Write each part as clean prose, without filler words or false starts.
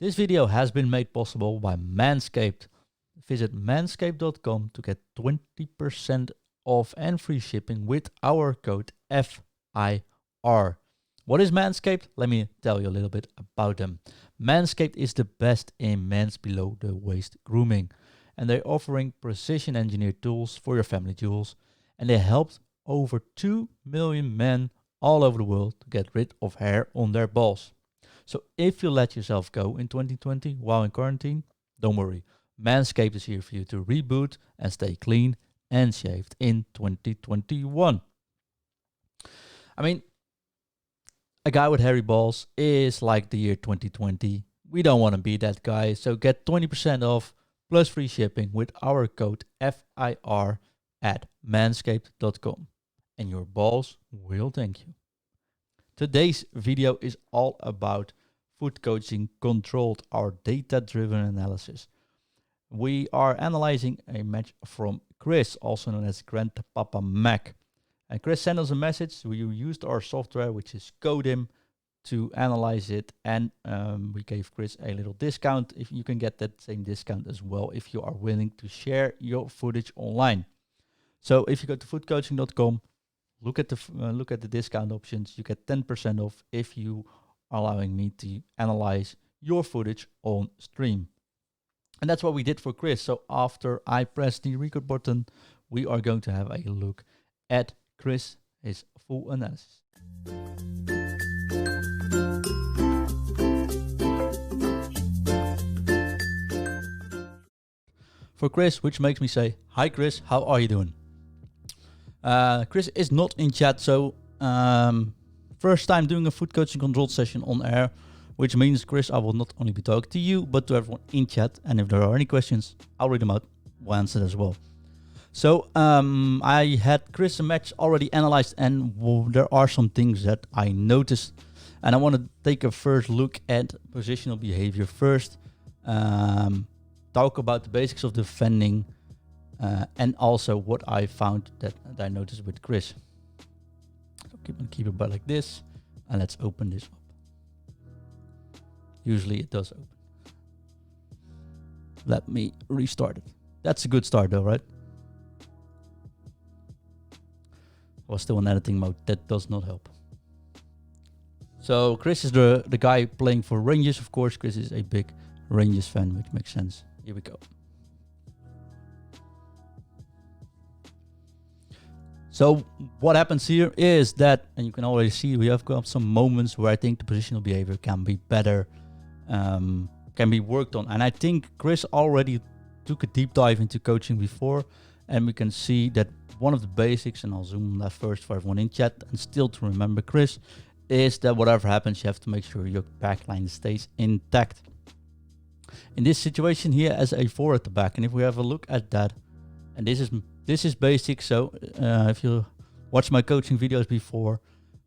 This video has been made possible by Manscaped. Visit manscaped.com to get 20% off and free shipping with our code FIR. What is Manscaped? Let me tell you a little bit about them. Manscaped is the best in men's below the waist grooming, and they're offering precision engineered tools for your family jewels, and they helped over 2 million men all over the world to get rid of hair on their balls. So if you let yourself go in 2020 while in quarantine, don't worry. Manscaped is here for you to reboot and stay clean and shaved in 2021. I mean, a guy with hairy balls is like the year 2020. We don't want to be that guy, so get 20% off plus free shipping with our code FIR at manscaped.com, and your balls will thank you. Today's video is all about FUTcoaching Controlled, our data-driven analysis. We are analyzing a match from Chris, also known as Grandpapamack. And Chris sent us a message. We used our software, which is Codim, to analyze it. And we gave Chris a little discount. If you can get that same discount as well if you are willing to share your footage online. So if you go to FUTcoaching.com, look at the discount options. You get 10% off if you are allowing me to analyze your footage on stream. And that's what we did for Chris. So after I press the record button, we are going to have a look at Chris, his full analysis. For Chris, which makes me say, hi Chris, how are you doing? Chris is not in chat, so first time doing a FUTcoaching Controlled session on air, which means, Chris, I will not only be talking to you, but to everyone in chat. And if there are any questions, I'll read them out, we'll answer as well. So I had Chris a match already analyzed, and there are some things that I noticed. And I want to take a first look at positional behavior first, talk about the basics of defending, and also what I found that I noticed with Chris. So keep it like this, and let's open this up. Usually it does open. Let me restart it. That's a good start though, right? I was still in editing mode. That does not help. So Chris is the guy playing for Rangers, of course. Chris is a big Rangers fan, which makes sense. Here we go. So what happens here is that, and you can already see, we have got some moments where I think the positional behavior can be better, can be worked on. And I think Chris already took a deep dive into coaching before, and we can see that one of the basics, and I'll zoom that first for everyone in chat, and still to remember Chris, is that whatever happens, you have to make sure your backline stays intact. In this situation here, as a 4 at the back, and if we have a look at that, and this is basic, so if you watch my coaching videos before,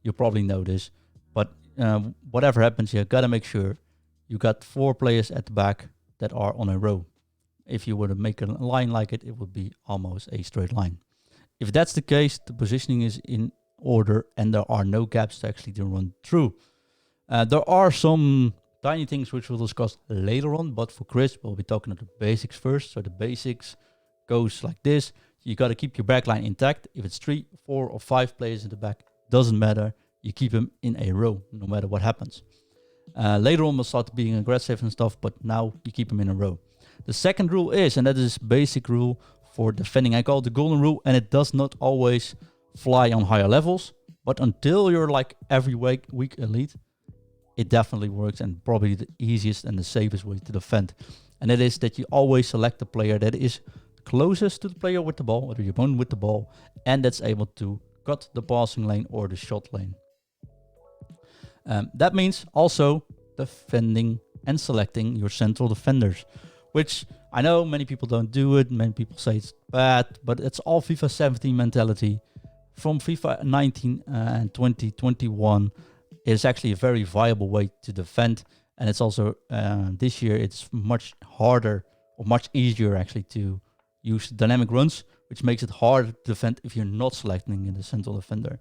you probably know this, but whatever happens, you gotta make sure you got 4 players at the back that are on a row. If you were to make a line like it, it would be almost a straight line. If that's the case, the positioning is in order and there are no gaps to actually to run through. There are some tiny things which we'll discuss later on, but for Chris, we'll be talking about the basics first. So the basics goes like this. You got to keep your backline intact. If it's 3, 4, or 5 players in the back, doesn't matter. You keep them in a row, no matter what happens. Later on, we'll start being aggressive and stuff, but now you keep them in a row. The second rule is, and that is basic rule for defending, I call it the golden rule, and it does not always fly on higher levels, but until you're like every week elite, it definitely works, and probably the easiest and the safest way to defend. And that is that you always select the player that is closest to the player with the ball, or the opponent with the ball, and that's able to cut the passing lane or the shot lane. That means also defending and selecting your central defenders, which I know many people don't do it. Many people say it's bad, but it's all FIFA 17 mentality. From FIFA 19 and 2021, it's actually a very viable way to defend. And it's also, this year, it's much harder or much easier actually to use dynamic runs, which makes it harder to defend if you're not selecting the central defender.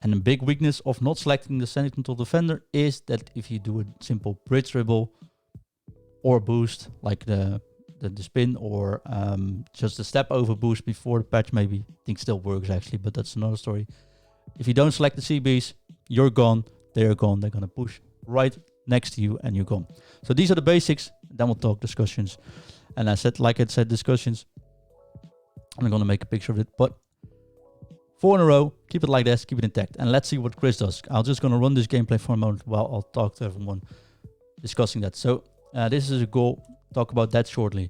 And the big weakness of not selecting the central defender is that if you do a simple bridge dribble, or boost, like the spin, or just the step over boost before the patch maybe. I think still works actually, but that's another story. If you don't select the CBs, you're gone, they're gone, they're gonna push right next to you and you're gone. So these are the basics, then we'll talk discussions. And like I said, discussions, I'm gonna make a picture of it, but 4 in a row, keep it like this, keep it intact. And let's see what Chris does. I'm just gonna run this gameplay for a moment while I'll talk to everyone discussing that. So this is a goal, talk about that shortly.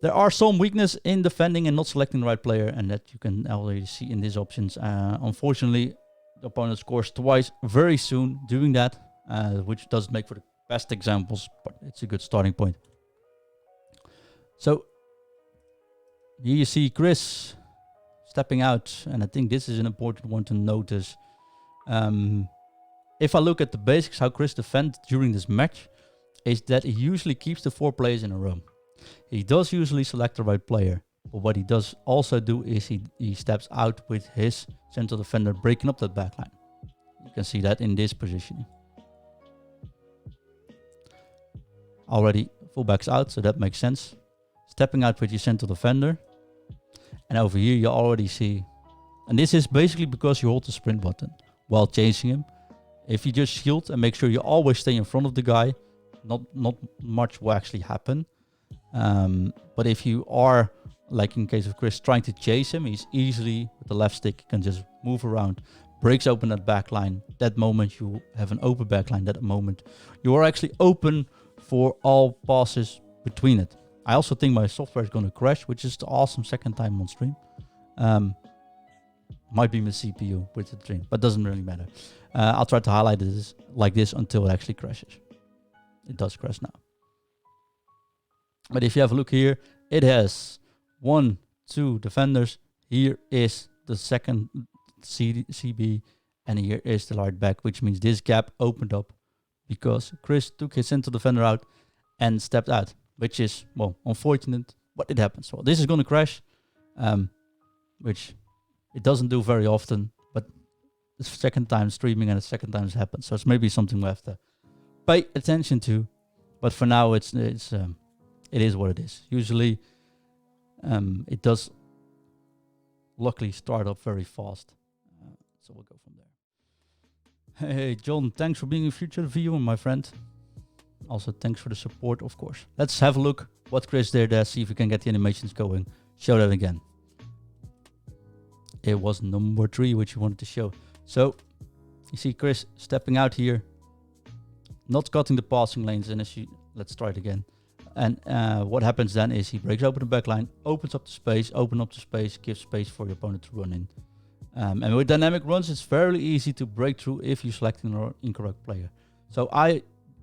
There are some weakness in defending and not selecting the right player, and that you can already see in these options. Unfortunately, the opponent scores twice very soon doing that, which doesn't make for the best examples, but it's a good starting point. So here you see Chris stepping out, and I think this is an important one to notice. If I look at the basics, how Chris defends during this match, is that he usually keeps the 4 players in a row. He does usually select the right player, but what he does also do is he steps out with his central defender, breaking up that backline. You can see that in this position. Already fullbacks out, so that makes sense. Stepping out with your central defender. And over here you already see, and this is basically because you hold the sprint button while chasing him. If you just shield and make sure you always stay in front of the guy, not much will actually happen. But if you are, like in case of Chris, trying to chase him, he's easily, with the left stick, can just move around, breaks open that back line. That moment you have an open back line. That moment you are actually open for all passes between it. I also think my software is going to crash, which is the awesome second time on stream. Might be my CPU with the stream, but doesn't really matter. I'll try to highlight this like this until it actually crashes. It does crash now. But if you have a look here, it has 1, 2 defenders. Here is the second CB, and here is the right back, which means this gap opened up because Chris took his central defender out and stepped out, which is, well, unfortunate, but it happens. Well, this is going to crash, which it doesn't do very often, but the second time streaming and the second time it's happened. So it's maybe something we have to pay attention to, but for now it is what it is. Usually it does luckily start up very fast. So we'll go from there. Hey, John, thanks for being a future viewer, my friend. Also, thanks for the support, of course. Let's have a look what Chris did there, see if we can get the animations going. Show that again. It was number 3, which you wanted to show. So, you see Chris stepping out here, not cutting the passing lanes, and let's try it again. And what happens then is he breaks open the back line, opens up the space, gives space for your opponent to run in. And with dynamic runs, it's fairly easy to break through if you select an incorrect player. So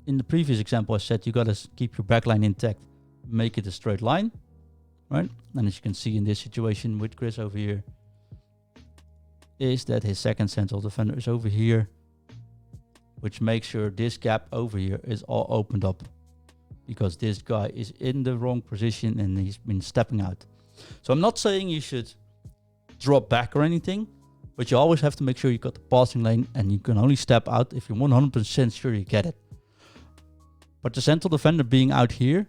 in the previous example, I said you gotta keep your backline intact, make it a straight line, right? And as you can see in this situation with Chris over here, is that his second central defender is over here, which makes sure this gap over here is all opened up because this guy is in the wrong position and he's been stepping out. So I'm not saying you should drop back or anything, but you always have to make sure you got the passing lane, and you can only step out if you're 100% sure you get it. But the central defender being out here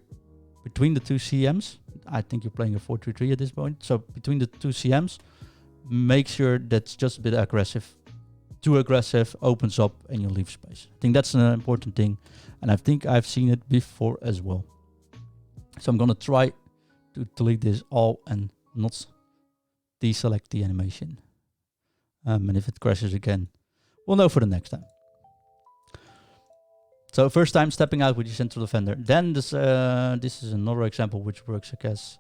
between the 2 CMs, I think you're playing a 4-3-3 at this point. So between the 2 CMs, make sure that's just a bit aggressive. Too aggressive opens up and you leave space. I think that's an important thing, and I think I've seen it before as well. So I'm gonna try to delete this all and not deselect the animation. And if it crashes again, we'll know for the next time. So first time stepping out with your central defender. Then this is another example which works, I guess,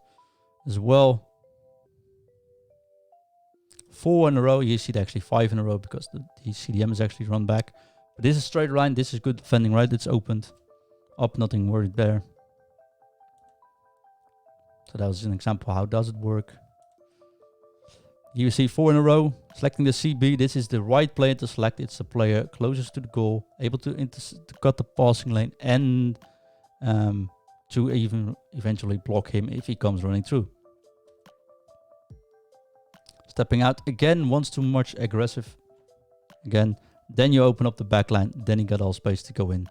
as well. 4 in a row. You see actually 5 in a row because the CDM is actually run back. But this is straight line. This is good defending, right? It's opened up, nothing worried there. So that was an example. How does it work? You see 4 in a row, selecting the CB. This is the right player to select. It's the player closest to the goal, able to cut the passing lane and to even eventually block him if he comes running through. Stepping out again, once too much aggressive. Again, then you open up the back line. Then you got all space to go in.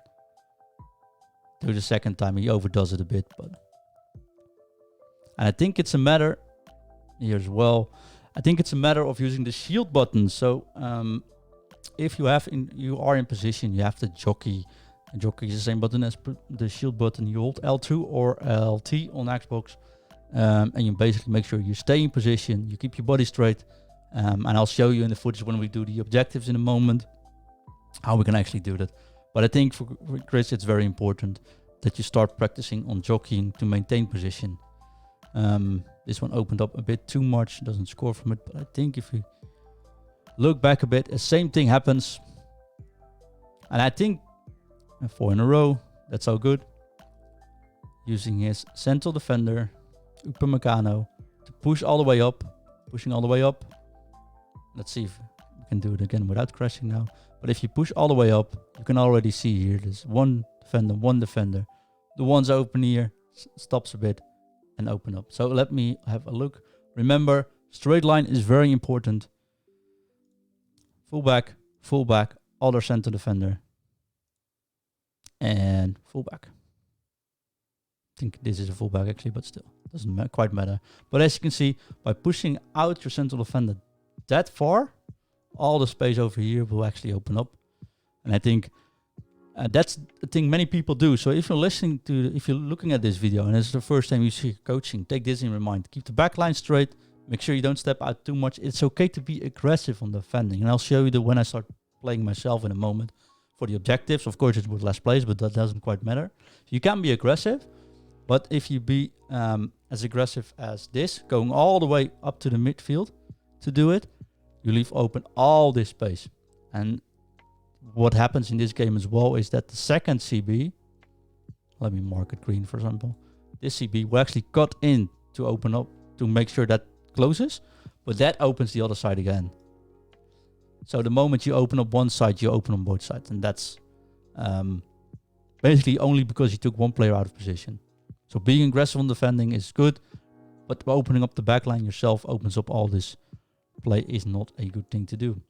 do the second time, he overdoes it a bit. But and I think it's a matter here as well. I think it's a matter of using the shield button. So if you are in position, you have the jockey. And jockey is the same button as the shield button. You hold L2 or LT on Xbox, and you basically make sure you stay in position, you keep your body straight, and I'll show you in the footage when we do the objectives in a moment how we can actually do that. But I think for Chris, it's very important that you start practicing on jockeying to maintain position. This one opened up a bit too much, doesn't score from it, but I think if you look back a bit, the same thing happens. And I think 4 in a row, that's all good. Using his central defender, Upamecano, to push all the way up, pushing all the way up. Let's see if we can do it again without crashing now. But if you push all the way up, you can already see here, there's one defender. The one's open here, stops a bit and open up. So let me have a look. Remember, straight line is very important. Fullback, other center defender, and fullback. I think this is a fullback actually, but still doesn't quite matter. But as you can see, by pushing out your central defender that far, all the space over here will actually open up. And I think that's the thing many people do. So if you're if you're looking at this video and it's the first time you see coaching, take this in your mind. Keep the back line straight. Make sure you don't step out too much. It's okay to be aggressive on defending. And I'll show you when I start playing myself in a moment. For the objectives, of course, it's with less plays, but that doesn't quite matter. You can be aggressive, but if you be as aggressive as this, going all the way up to the midfield to do it, you leave open all this space. And what happens in this game as well is that the second CB, let me mark it green for example, this CB will actually cut in to open up, to make sure that closes, but that opens the other side again. So the moment you open up one side, you open on both sides. And that's basically only because you took one player out of position. So being aggressive on defending is good, but opening up the back line yourself opens up all this play is not a good thing to do.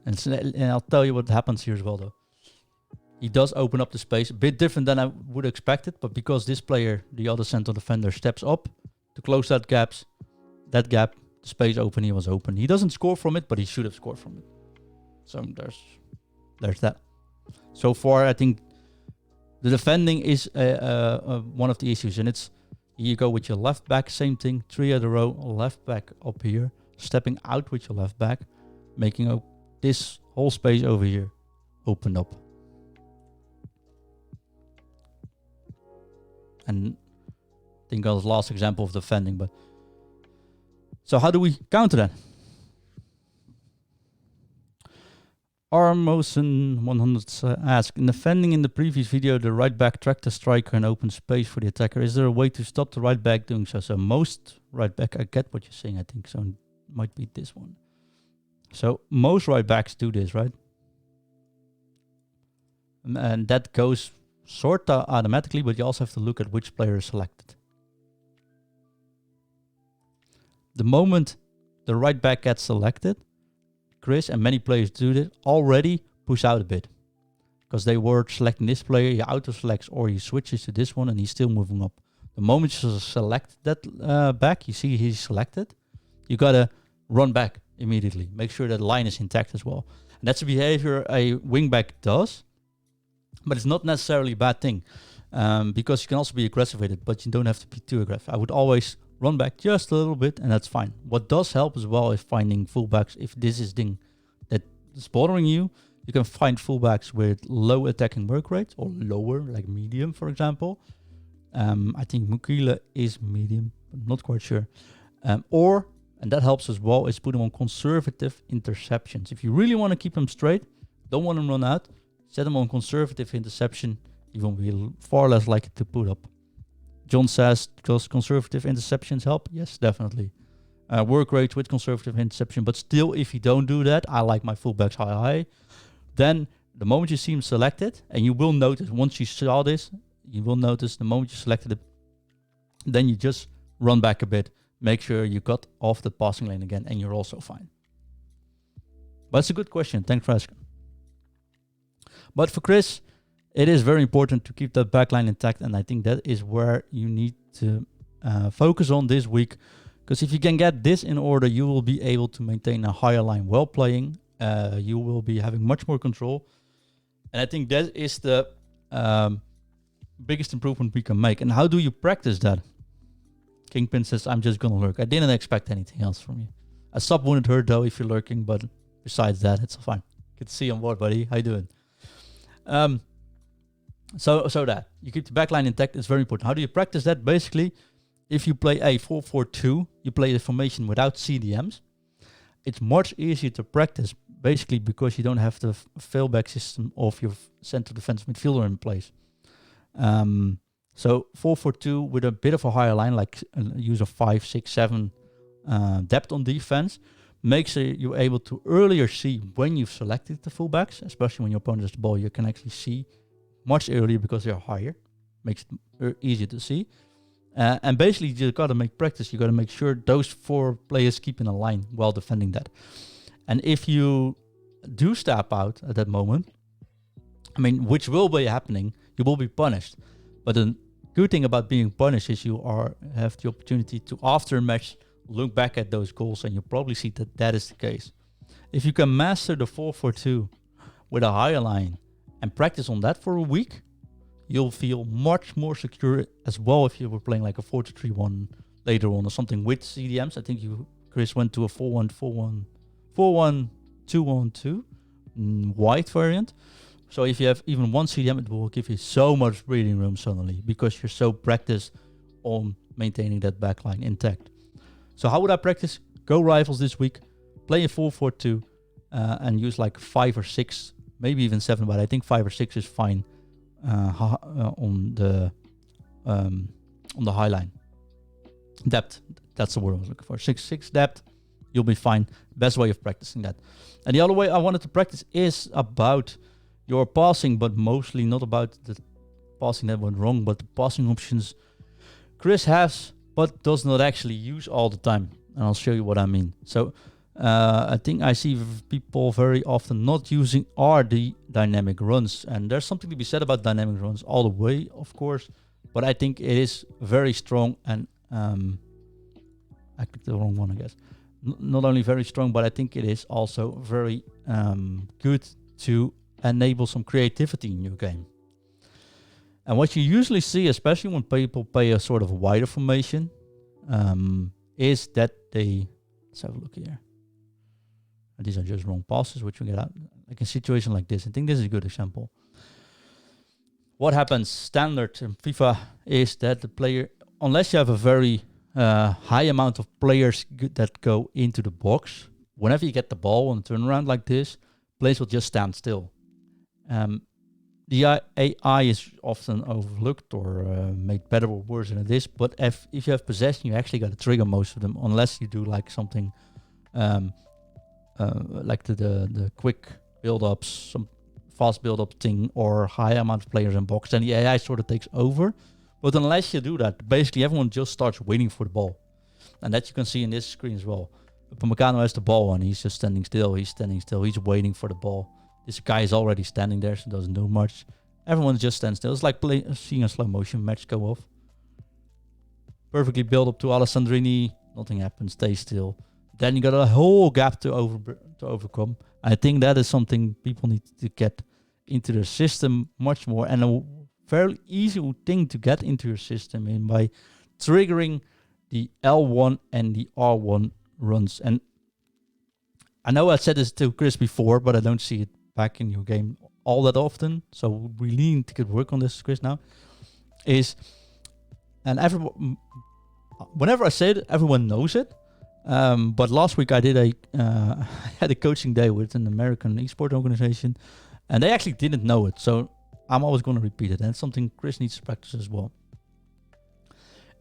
And I'll tell you what happens here as well though. He does open up the space, a bit different than I would expect it, but because this player, the other central defender, steps up to close that gap, the space open, he was open. He doesn't score from it, but he should have scored from it. So there's that. So far, I think the defending is one of the issues, and it's you go with your left back, same thing, 3 in a row, left back up here, stepping out with your left back, making this whole space over here open up. And I think that was the last example of defending, but so how do we counter that? Armosen 100 asks, in defending in the previous video, the right back tracked the striker and opened space for the attacker. Is there a way to stop the right back doing so? So most right back, I get what you're saying, I think, so it might be this one. So most right backs do this, right? And that goes sort of automatically, but you also have to look at which player is selected. The moment the right back gets selected, Chris and many players do this, already push out a bit. Because they were selecting this player, he auto-selects or he switches to this one and he's still moving up. The moment you select that back, you see he's selected, you gotta run back immediately. Make sure that line is intact as well. And that's a behavior a wingback does, but it's not necessarily a bad thing. Because you can also be aggressive with it, but you don't have to be too aggressive. I would always run back just a little bit and that's fine. What does help as well is finding fullbacks. If this is thing that is bothering you, you can find fullbacks with low attacking work rate or lower, like medium, for example. I think Mukile is medium, I'm not quite sure. And that helps as well, is put them on conservative interceptions. If you really want to keep them straight, don't want them run out, set them on conservative interception. You will be far less likely to put up. John says, does conservative interceptions help? Yes, definitely. Work rate with conservative interception, but still, if you don't do that, I like my fullbacks high. Then the moment you see him selected, and you will notice once you saw this, you will notice the moment you selected it, then you just run back a bit, make sure you got off the passing lane again, and you're also fine. But it's a good question. Thanks for asking. But for Chris, it is very important to keep that backline intact. And I think that is where you need to focus on this week. Because if you can get this in order, you will be able to maintain a higher line while playing. You will be having much more control. And I think that is the biggest improvement we can make. And how do you practice that? Kingpin says, I'm just going to lurk. I didn't expect anything else from you. A sub wouldn't hurt though if you're lurking, but besides that, it's fine. Good to see you on board, buddy. How you doing? So that you keep the backline intact is very important. How do you practice that? Basically, if you play a 4-4-2, you play the formation without CDMs. It's much easier to practice, basically because you don't have the failback system of your center defensive midfielder in place. So 4-4-2 with a bit of a higher line, like use of 5, 6, 7 depth on defense, makes you able to earlier see when you've selected the fullbacks, especially when your opponent has the ball. You can actually see much earlier because they're higher. Makes it easier to see. And basically, you got to make practice. You got to make sure those 4 players keep in a line while defending that. And if you do step out at that moment, I mean, which will be happening, you will be punished. But the good thing about being punished is you have the opportunity to, after a match, look back at those goals, and you'll probably see that that is the case. If you can master the 4-4-2 with a higher line and practice on that for a week, you'll feel much more secure as well if you were playing like a 4-3-1 later on or something with CDMs. I think Chris, went to a 4-1-4-1, 4-1-2-1-2 wide variant. So if you have even one CDM, it will give you so much breathing room suddenly because you're so practiced on maintaining that backline intact. So how would I practice? Go rifles this week, play a 4-4-2 and use like 5 or 6, maybe even 7, but I think 5 or 6 is fine. On the high line depth, that's the word I was looking for. 6 depth, you'll be fine. Best way of practicing that. And the other way I wanted to practice is about your passing, but mostly not about the passing that went wrong, but the passing options Chris has but does not actually use all the time. And I'll show you what I mean. So I think I see people very often not using the dynamic runs. And there's something to be said about dynamic runs all the way, of course. But I think it is very strong. And I clicked the wrong one, I guess. Not only very strong, but I think it is also very good to enable some creativity in your game. And what you usually see, especially when people play a sort of wider formation, is that they... Let's have a look here. These are just wrong passes, which we get out. Like a situation like this. I think this is a good example. What happens standard in FIFA is that the player, unless you have a very high amount of players that go into the box, whenever you get the ball on a turnaround like this, players will just stand still. The AI is often overlooked or made better or worse than it is. But if you have possession, you actually got to trigger most of them, unless you do like something like the quick build-ups, some fast build-up thing, or high amount of players in box, then the AI sort of takes over. But unless you do that, basically everyone just starts waiting for the ball. And that you can see in this screen as well. Upamecano has the ball and he's just standing still. He's waiting for the ball. This guy is already standing there, so doesn't do much. Everyone just stands still. It's like seeing a slow motion match go off. Perfectly build up to Alessandrini. Nothing happens. Stay still. Then you got a whole gap to overcome. I think that is something people need to get into their system much more, and a fairly easy thing to get into your system in by triggering the L1 and the R1 runs. And I know I said this to Chris before, but I don't see it back in your game all that often. So we need to get work on this, Chris, now. Whenever I say it, everyone knows it. But last week I had a coaching day with an American esports organization, and they actually didn't know it. So I'm always going to repeat it, and it's something Chris needs to practice as well.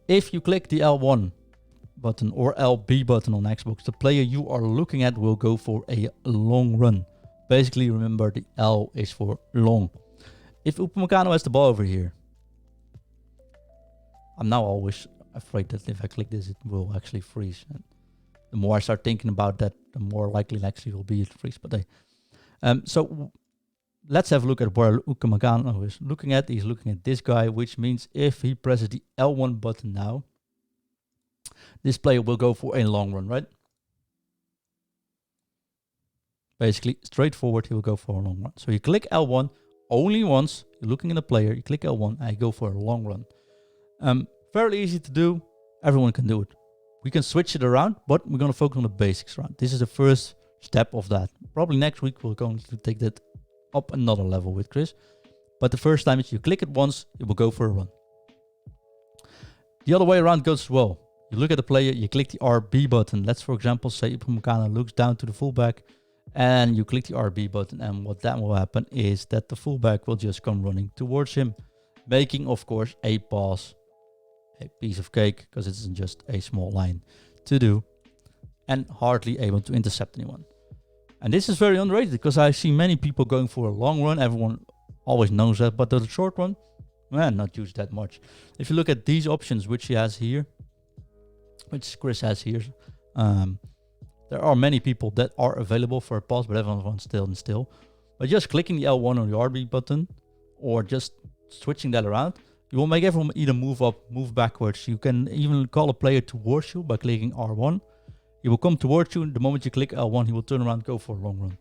If you click the L1 button or LB button on Xbox, the player you are looking at will go for a long run. Basically, remember the L is for long. If Upamecano has the ball over here, I'm now always afraid that if I click this, it will actually freeze. And the more I start thinking about that, the more likely actually will be it freeze. But so let's have a look at where Upamecano is looking at. He's looking at this guy, which means if he presses the L1 button now, this player will go for a long run, right? Basically, straightforward, he will go for a long run. So you click L1 only once, you're looking at the player, you click L1 and you go for a long run. Fairly easy to do, everyone can do it. We can switch it around, but we're going to focus on the basics around. This is the first step of that. Probably next week we're going to take that up another level with Chris. But the first time is you click it once, it will go for a run. The other way around goes as well. You look at the player, you click the RB button. Let's, for example, say Upamecano looks down to the fullback and you click the RB button. And what that will happen is that the fullback will just come running towards him, making, of course, a pass, a piece of cake, because it isn't just a small line to do, and hardly able to intercept anyone. And this is very underrated because I see many people going for a long run. Everyone always knows that, but the short run, not used that much. If you look at these options, which he has here, which Chris has here, there are many people that are available for a pass, but everyone's still. But just clicking the L1 on the RB button, or just switching that around, you will make everyone either move up, move backwards. You can even call a player towards you by clicking R1. He will come towards you. The moment you click L1, he will turn around, go for a long run.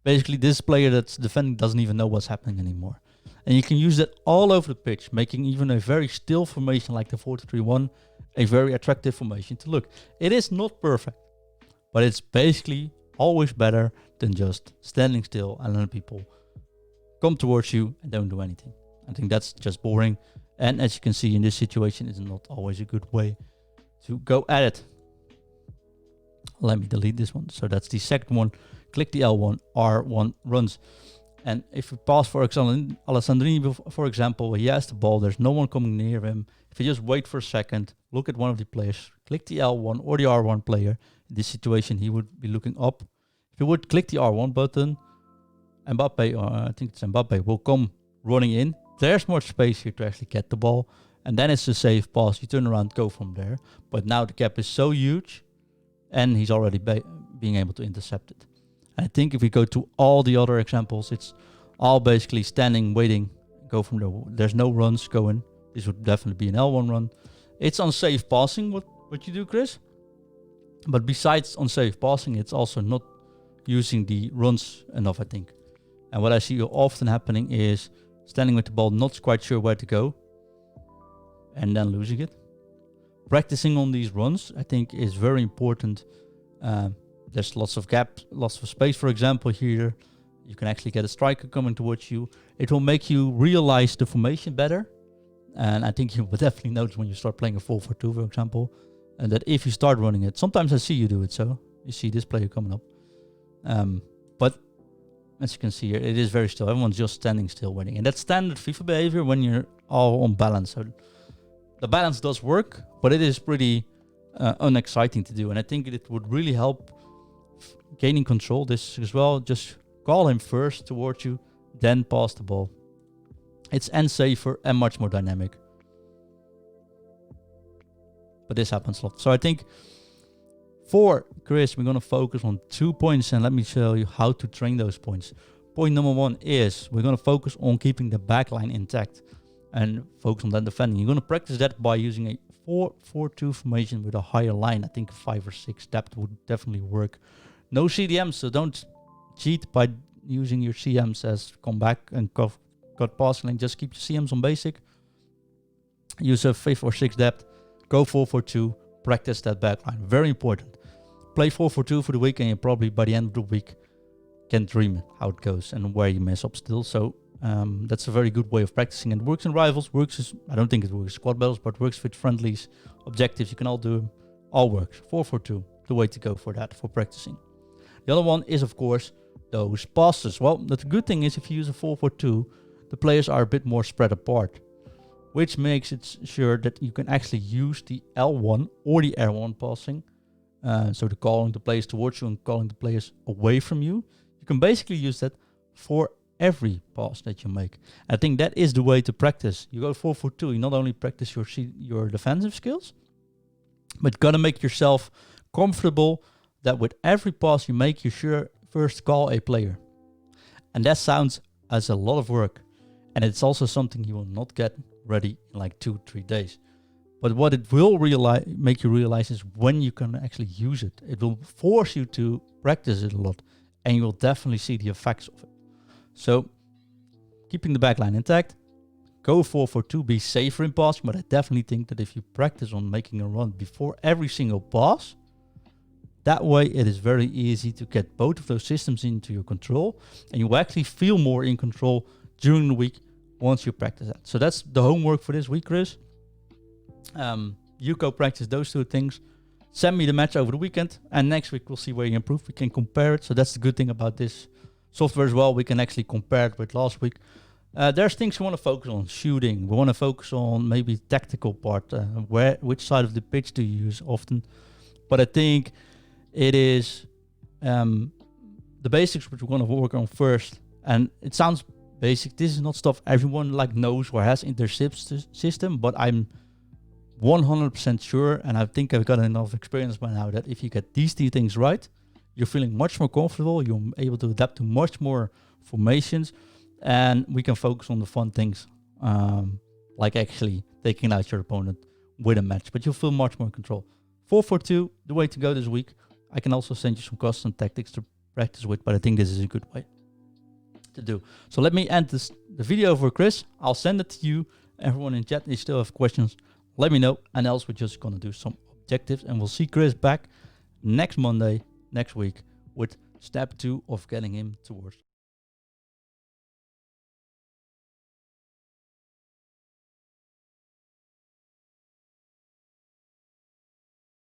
Basically, this player that's defending doesn't even know what's happening anymore. And you can use that all over the pitch, making even a very still formation like the 4-2-3-1 a very attractive formation to look. It is not perfect, but it's basically always better than just standing still and letting people come towards you and don't do anything. I think that's just boring. And as you can see in this situation, it's not always a good way to go at it. Let me delete this one. So that's the second one. Click the L1, R1 runs. And if you pass for Alessandrini, for example, he has the ball, there's no one coming near him. If you just wait for a second, look at one of the players, click the L1 or the R1 player. In this situation, he would be looking up. If you would click the R1 button, Mbappe, I think it's Mbappe, will come running in. There's more space here to actually get the ball. And then it's a safe pass. You turn around, go from there. But now the gap is so huge, and he's already being able to intercept it. I think if we go to all the other examples, it's all basically standing, waiting, go from there. There's no runs going. This would definitely be an L1 run. It's unsafe passing, what you do, Chris. But besides unsafe passing, it's also not using the runs enough, I think. And what I see often happening is standing with the ball, not quite sure where to go, and then losing it. Practicing on these runs, I think, is very important. There's lots of gaps, lots of space. For example, here, you can actually get a striker coming towards you. It will make you realize the formation better. And I think you will definitely notice when you start playing a 4-4-2, for example, and that if you start running it, sometimes I see you do it. So you see this player coming up. But as you can see here, it is very still. Everyone's just standing still waiting. And that's standard FIFA behavior when you're all on balance. So the balance does work, but it is pretty unexciting to do. And I think it would really help gaining control this as well. Just call him first towards you, then pass the ball. It's safer and much more dynamic. But this happens a lot. So I think for Chris, we're going to focus on 2 points, and let me show you how to train those points. Point number 1 is we're going to focus on keeping the backline intact and focus on that defending. You're going to practice that by using a 4-4-2 formation with a higher line. I think 5 or 6 depth would definitely work. No CDMs, so don't cheat by using your CMs as come back and cut passing lane. Just keep your CMs on basic. Use a 5 or 6 depth. Go 4-4-2. Practice that backline. Very important. Play 4-4-2 for the week, and you probably by the end of the week can dream how it goes and where you mess up still. So that's a very good way of practicing. And works in rivals. I don't think it works squad battles, but works with friendlies, objectives. You can all do them. All works. 4-4-2. The way to go for that, for practicing. The other one is, of course, those passes. Well, the good thing is if you use a 4-4-2, the players are a bit more spread apart, which makes it sure that you can actually use the L1 or the R1 passing. So the calling the players towards you and calling the players away from you. You can basically use that for every pass that you make. I think that is the way to practice. You go 4-4-2, you not only practice your defensive skills, but you got to make yourself comfortable that with every pass you make, you sure first call a player. And that sounds as a lot of work. And it's also something you will not get ready in like 2-3 days. But what it will make you realize is when you can actually use it. It will force you to practice it a lot. And you will definitely see the effects of it. So keeping the backline intact, go 4-4-2, be safer in passing, but I definitely think that if you practice on making a run before every single pass, that way it is very easy to get both of those systems into your control, and you will actually feel more in control during the week once you practice that. So that's the homework for this week, Chris. You go practice those two things. Send me the match over the weekend, and next week we'll see where you improve. We can compare it. So that's the good thing about this software as well. We can actually compare it with last week. There's things we want to focus on. Shooting. We want to focus on maybe tactical part. Which side of the pitch do you use often? But I think it is the basics which we want to work on first. And it sounds basic. This is not stuff everyone like knows or has in their system, but I'm 100% sure, and I think I've got enough experience by now, that if you get these two things right, you're feeling much more comfortable, you're able to adapt to much more formations, and we can focus on the fun things, like actually taking out your opponent with a match, but you'll feel much more in control. 4-4-2, the way to go this week. I can also send you some custom tactics to practice with, but I think this is a good way to do. So let me end the video for Chris. I'll send it to you. Everyone in chat, they still have questions, let me know, and else we're just gonna do some objectives, and we'll see Chris back next Monday, next week, with step 2 of getting him towards